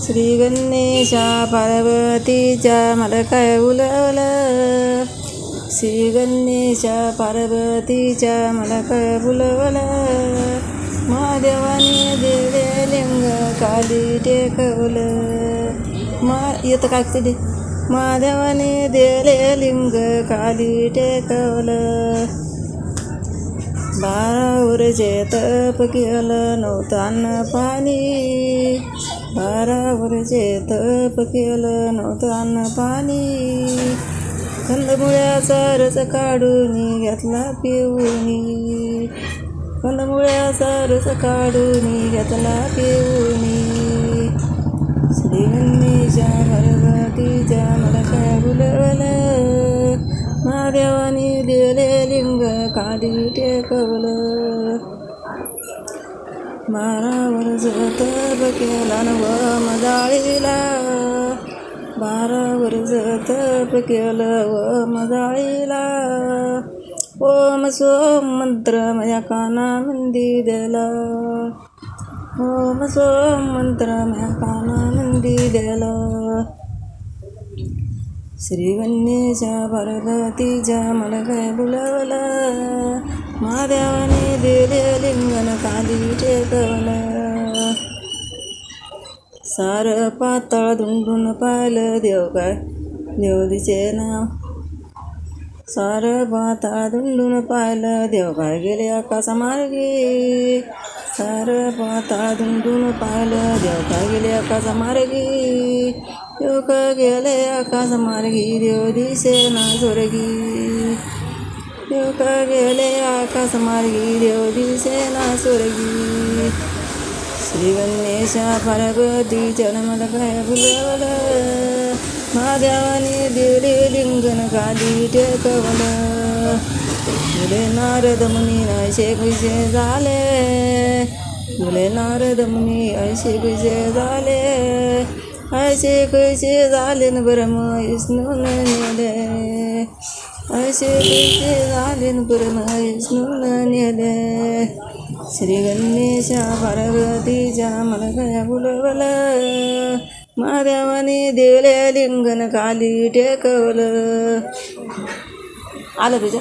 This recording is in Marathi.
श्री गणेशा पार्वतीच्या मला काय बुलवलं, श्री गणेशा पार्वतीच्या मला काय बुलवलं, महादेवाने दिले लिंग खाली टेकवलं, येतं काय ते महादेवाने दिले लिंग खाली टेकवलं, 12 वर्षे तप केलं नव्हतं अन्न पाणी, 12 वर्षे तप केलं नव्हतं अन्न पाणी, कंदमुळ्याचा रस काढून घेतला पिऊनी, कंदमुळ्याचा रस काढून घेतला पिऊनी, श्री गणेशा पार्वतीच्या मला काय बुलवलं, महादेवाने दिले लिंग खाली टेकवलं, 12 वर्ष तप केला व मजाळीला, 12 वर्ष तप केलं व मजाळीला, ओम सोम मंत्र माझ्या कानामंदी दिला, ओम सोम मंत्र माझ्या कानामंदी दिला, श्री गणेशा पार्वतीच्या मला काय बुलवलं, महादेवाने दिले लिंगन खाली टेकवलं, सारं पाताळ धुंडून पाहिलं देव काय देव दिसेना, सारं पाताळ धुंडून पाहिलं देव काय गेले आकाशमार्गी, सारं पाताळ धुंडून पाहिलं देव काय गेले आकाशमार्गी, देव काय गेले आकाशमार्गी देव दिसेना स्वर्गी, देव काय गेले आकाशमार्गी देव दिसेना स्वर्गी, श्री गणेशा पार्वतीच्या मला काय बुलवलं, महादेवाने दिले लिंगन खाली टेकवलं, मुले नारद मुनी ऐसे कैसे झाले, मुले नारद मुनी ऐसे कैसे झाले, ऐसे कैसे झाले न ब्रह्म विष्णून नेले, ऐसे कैसे झाले न ब्रह्म विष्णून नेले, श्री गणेशा पार्वतीच्या मला काय बुलवलं, महादेवाने दिले लिंगन खाली टेकवलं, आलं तुझं